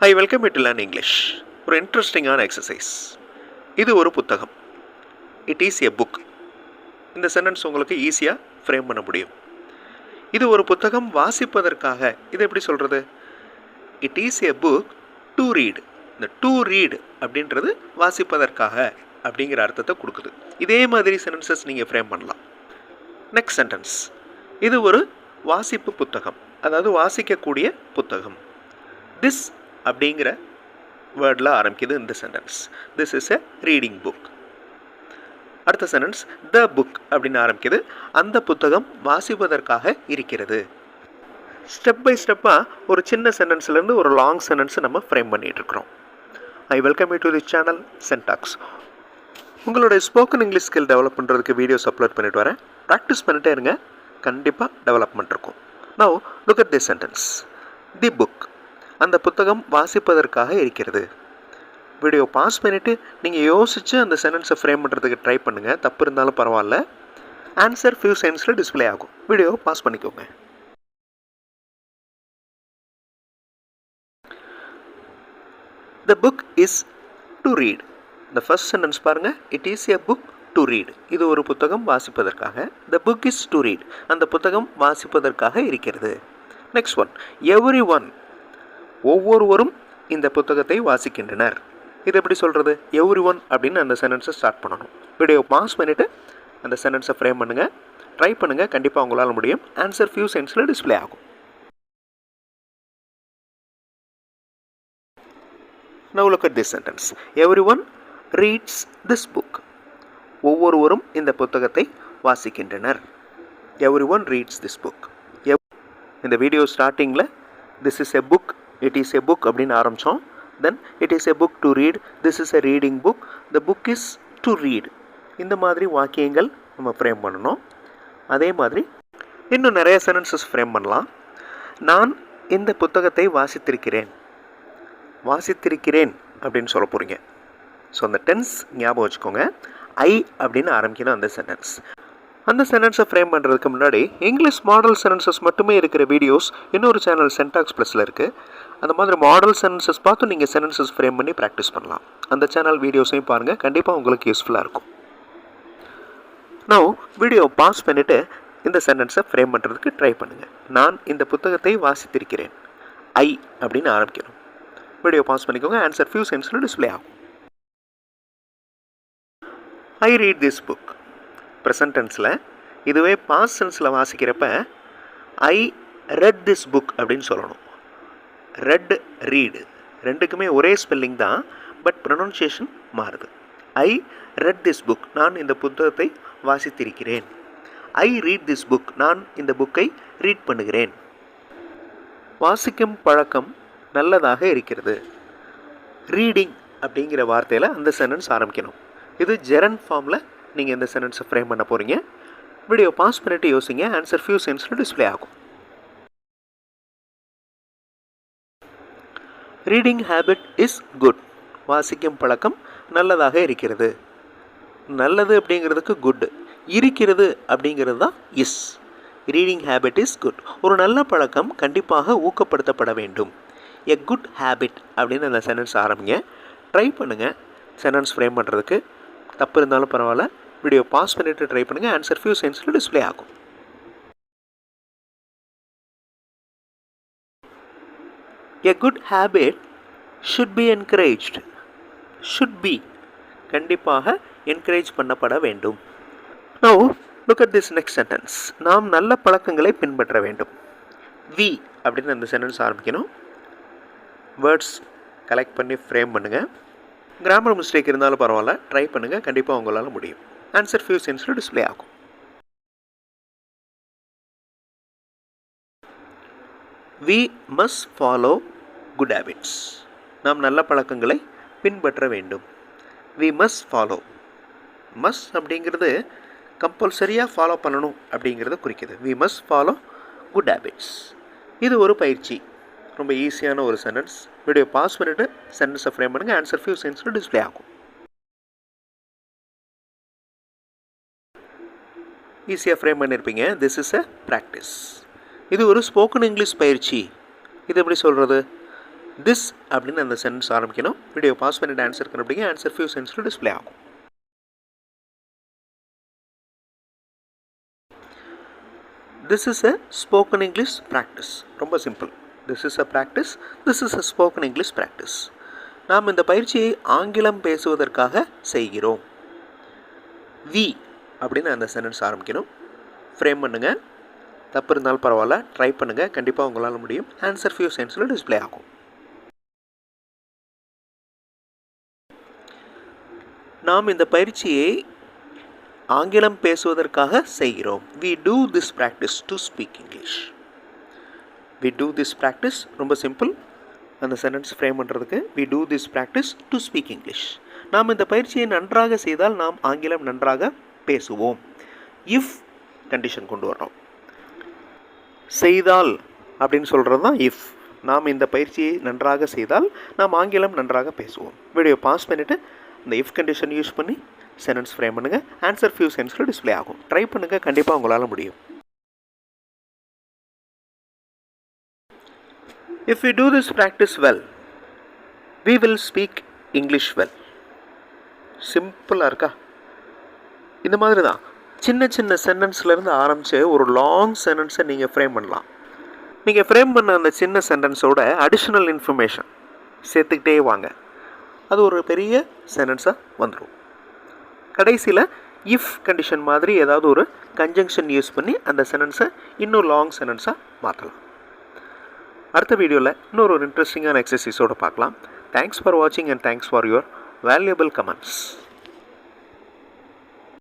I welcome you to learn English. ஒரு இன்ட்ரெஸ்டிங்கான exercise. இது ஒரு புத்தகம். It is a book. இந்த சென்டென்ஸ் உங்களுக்கு ஈஸியாக ஃப்ரேம் பண்ண முடியும். இது ஒரு புத்தகம் வாசிப்பதற்காக. இது எப்படி சொல்கிறது? It is a book to read. இந்த டு ரீட் அப்படின்றது வாசிப்பதற்காக அப்படிங்கிற அர்த்தத்தை கொடுக்குது. இதே மாதிரி சென்டென்சஸ் நீங்கள் ஃப்ரேம் பண்ணலாம். Next sentence. இது ஒரு வாசிப்பு புத்தகம், அதாவது வாசிக்கக்கூடிய புத்தகம். திஸ் அப்படிங்கிற வேர்டில் ஆரம்பிக்குது இந்த sentence. This is a reading book. அடுத்த சென்டென்ஸ் த புக் அப்படின்னு ஆரம்பிக்குது. அந்த புத்தகம் வாசிப்பதற்காக இருக்கிறது. ஸ்டெப் பை ஸ்டெப்பாக ஒரு சின்ன சென்டென்ஸ்லேருந்து ஒரு லாங் சென்டென்ஸை நம்ம ஃப்ரேம் பண்ணிகிட்ருக்குறோம். I welcome you to the channel Sentax. உங்களுடைய ஸ்போக்கன் இங்கிலீஷ் ஸ்கில் டெவலப் பண்ணுறதுக்கு வீடியோஸ் அப்லோட் பண்ணிட்டு வரேன். ப்ராக்டிஸ் பண்ணிட்டே இருங்க, கண்டிப்பாக டெவலப்மெண்ட் இருக்கும். Now look at the sentence. The book. அந்த புத்தகம் வாசிப்பதற்காக இருக்கிறது. வீடியோ பாஸ் பண்ணிவிட்டு நீங்கள் யோசித்து அந்த சென்டென்ஸை ஃப்ரேம் பண்ணுறதுக்கு ட்ரை பண்ணுங்கள். தப்பு இருந்தாலும் பரவாயில்ல. ஆன்சர் ஃபியூ செகண்ட்ஸில் டிஸ்பிளே ஆகும். வீடியோ பாஸ் பண்ணிக்கோங்க. The book is to read. இந்த ஃபர்ஸ்ட் சென்டென்ஸ் பாருங்கள். It is a book to read. இது ஒரு புத்தகம் வாசிப்பதற்காக. The book is to read. அந்த புத்தகம் வாசிப்பதற்காக இருக்கிறது. Next one. Everyone. ஒவ்வொருவரும் இந்த புத்தகத்தை வாசிக்கின்றனர். இது எப்படி சொல்கிறது? எவ்ரி ஒன் அப்படின்னு அந்த சென்டென்ஸை ஸ்டார்ட் பண்ணணும். வீடியோ பாஸ் பண்ணிவிட்டு அந்த சென்டென்ஸை ஃப்ரேம் பண்ணுங்கள், ட்ரை பண்ணுங்கள். கண்டிப்பாக உங்களால் முடியும். ஆன்சர் ஃபியூ செகண்ட்ஸில் டிஸ்பிளே ஆகும். Now look at this sentence. Everyone reads this book. ஒவ்வொருவரும் இந்த புத்தகத்தை வாசிக்கின்றனர். Everyone reads this book. இந்த வீடியோ ஸ்டார்டிங்கில் this is a book, it is a book அப்படின்னு ஆரம்பித்தோம். தென் it is a book to read, this is a reading book, the book is to read. இந்த மாதிரி வாக்கியங்கள் நம்ம ஃப்ரேம் பண்ணணும். அதே மாதிரி இன்னும் நிறைய சென்டென்சஸ் ஃப்ரேம் பண்ணலாம். நான் இந்த புத்தகத்தை வாசித்திருக்கிறேன். வாசித்திருக்கிறேன் அப்படின்னு சொல்ல போகிறீங்க. ஸோ அந்த டென்ஸ் ஞாபகம் வச்சுக்கோங்க. ஐ அப்படின்னு ஆரம்பிக்கணும் அந்த சென்டென்ஸ். அந்த சென்டென்ஸை ஃப்ரேம் பண்ணுறதுக்கு முன்னாடி இங்கிலீஷ் மாடல் சென்டென்சஸ் மட்டுமே இருக்கிற வீடியோஸ் இன்னொரு சேனல் சென்டாக்ஸ் ப்ளஸில் இருக்குது. அந்த மாதிரி மாடல் சென்டென்சஸ் பார்த்து நீங்கள் சென்டென்சஸ் ஃப்ரேம் பண்ணி ப்ராக்டிஸ் பண்ணலாம். அந்த சேனல் வீடியோஸையும் பாருங்கள், கண்டிப்பாக உங்களுக்கு யூஸ்ஃபுல்லாக இருக்கும். நான் வீடியோ பாஸ் பண்ணிவிட்டு இந்த சென்டென்ஸை ஃப்ரேம் பண்ணுறதுக்கு ட்ரை பண்ணுங்கள். நான் இந்த புத்தகத்தை வாசித்திருக்கிறேன். ஐ அப்படின்னு ஆரம்பிக்கணும். வீடியோ பாஸ் பண்ணிக்கோங்க. ஆன்சர் ஃபியூ செகண்ட்ஸில் டிஸ்பிளே ஆகும். I read this book. Present டென்ஸில். இதுவே பாஸ்ட் டென்ஸில் வாசிக்கிறப்ப ஐ ரெட் திஸ் புக் அப்படின்னு சொல்லணும். ரெட், ரீடு ரெண்டுக்குமே ஒரே ஸ்பெல்லிங் தான், பட் ப்ரொனன்சியேஷன் மாறுது. I read this book. நான் இந்த புத்தகத்தை வாசித்திருக்கிறேன். I read this book. நான் இந்த புக்கை ரீட் பண்ணுகிறேன். வாசிக்கும் பழக்கம் நல்லதாக இருக்கிறது. ரீடிங் அப்படிங்கிற வார்த்தையில் அந்த சென்டென்ஸ் ஆரம்பிக்கணும். இது ஜெரன் ஃபார்மில் நீங்கள் இந்த சென்டென்ஸை ஃப்ரேம் பண்ண போகிறீங்க. வீடியோ பாஸ் பண்ணிவிட்டு யோசிங்க. ஆன்சர் ஃபியூ செகண்ட்ஸில் டிஸ்பிளே ஆகும். Reading habit is good. வாசிக்கும் பழக்கம் நல்லதாக இருக்கிறது. நல்லது அப்படிங்கிறதுக்கு குட், இருக்கிறது அப்படிங்கிறது தான் is. Reading habit is good. ஒரு நல்ல பழக்கம் கண்டிப்பாக ஊக்கப்படுத்தப்பட வேண்டும். எ குட் ஹேபிட் அப்படின்னு அந்த சென்டென்ஸ் ஆரம்பிங்க. ட்ரை பண்ணுங்கள் சென்டென்ஸ் ஃப்ரேம் பண்ணுறதுக்கு. தப்பு இருந்தாலும் பரவாயில்ல. வீடியோ பாஸ் பண்ணிவிட்டு ட்ரை பண்ணுங்கள். ஆன்சர் ஃபியூ செகண்ட்ஸில் டிஸ்பிளே ஆகும். A good habit should be encouraged. Should be கண்டிப்பாக என்கரேஜ் பண்ணப்பட வேண்டும். Now look at this next sentence. நாம் நல்ல பழக்கங்களை பின்பற்ற வேண்டும். வி அப்படின்னு அந்த சென்டென்ஸ் ஆரம்பிக்கணும். வேர்ட்ஸ் கலெக்ட் பண்ணி ஃப்ரேம் பண்ணுங்கள். கிராமர் மிஸ்டேக் இருந்தாலும் பரவாயில்ல, ட்ரை பண்ணுங்கள். கண்டிப்பாக உங்களால் முடியும். ஆன்சர் ஃபியூ செகண்ட்ஸில் டிஸ்பிளே ஆகும். We must follow good habits. நாம் நல்ல பழக்கங்களை பின்பற்ற வேண்டும். We must follow. மஸ்ட் அப்படிங்கிறது கம்பல்சரியாக ஃபாலோ பண்ணணும் அப்படிங்கிறத குறிக்குது. We must follow good habits. இது ஒரு பயிற்சி. ரொம்ப ஈஸியான ஒரு சென்டென்ஸ். வீடியோ பாஸ் பண்ணிவிட்டு சென்டென்ஸை ஃப்ரேம் பண்ணுங்கள். ஆன்சர் ஃபியூ செகண்ட்ஸில் டிஸ்பிளே ஆகும். ஈஸியாக ஃப்ரேம் பண்ணியிருப்பீங்க. This is a practice. இது ஒரு ஸ்போக்கன் இங்கிலீஷ் பயிற்சி. இது எப்படி சொல்கிறது? திஸ் அப்படின்னு அந்த சென்டென்ஸ் ஆரம்பிக்கணும். வீடியோ பாஸ் பண்ணிட்டு ஆன்சர் கண்டுபிடிங்க. ஆன்சர் ஃபியூ சென்டென்ஸில் டிஸ்பிளே ஆகும். This is a spoken English practice. ரொம்ப simple. This is a practice. This is a spoken English practice. நாம் இந்த பயிற்சியை ஆங்கிலம் பேசுவதற்காக செய்கிறோம். We அப்படின்னு அந்த சென்டென்ஸ் ஆரம்பிக்கணும். ஃப்ரேம் பண்ணுங்கள். தப்பு இருந்தாலும் பரவாயில்ல, ட்ரை பண்ணுங்கள். கண்டிப்பாக உங்களால் முடியும். ஆன்சர் ஃபியூ சென்டென்ஸில் டிஸ்பிளே ஆகும். நாம் இந்த பயிற்சியை ஆங்கிலம் பேசுவதற்காக செய்கிறோம். We do this practice to speak English. We do this practice ரொம்ப சிம்பிள். அந்த சென்டென்ஸ் ஃப்ரேம் பண்ணுறதுக்கு we do this practice to speak English. நாம் இந்த பயிற்சியை நன்றாக செய்தால் நாம் ஆங்கிலம் நன்றாக பேசுவோம். இஃப் கண்டிஷன் கொண்டு வரோம். செய்தால் அப்படின்னு சொல்கிறது தான் இஃப். நாம் இந்த பயிற்சியை நன்றாக செய்தால் நாம் ஆங்கிலம் நன்றாக பேசுவோம். வீடியோ பாஸ் பண்ணிவிட்டு இந்த இஃப் கண்டிஷன் யூஸ் பண்ணி சென்டென்ஸ் ஃப்ரேம் பண்ணுங்கள். ஆன்சர் ஃபியூ சென்டென்ஸில் டிஸ்பிளே ஆகும். ட்ரை பண்ணுங்கள். கண்டிப்பாக உங்களால் முடியும். If we do this practice well, we will speak English well. சிம்பிளாக இருக்கா? இந்த மாதிரி தான் சின்ன சின்ன சென்டென்ஸ்லேருந்து ஆரம்பித்து ஒரு லாங் சென்டென்ஸை நீங்கள் ஃப்ரேம் பண்ணலாம். நீங்கள் ஃப்ரேம் பண்ண அந்த சின்ன சென்டென்ஸோட அடிஷ்னல் இன்ஃபர்மேஷன் சேர்த்துக்கிட்டே வாங்க. அது ஒரு பெரிய சென்டென்ஸாக வந்துடும். கடைசியில் இஃப் கண்டிஷன் மாதிரி ஏதாவது ஒரு கன்ஜங்ஷன் யூஸ் பண்ணி அந்த சென்டென்ஸை இன்னும் லாங் சென்டென்ஸாக மாற்றலாம். அடுத்த வீடியோவில் இன்னொரு இன்ட்ரெஸ்டிங்கான எக்ஸசைஸோடு பார்க்கலாம். தேங்க்ஸ் ஃபார் வாட்சிங் and thanks for your valuable comments.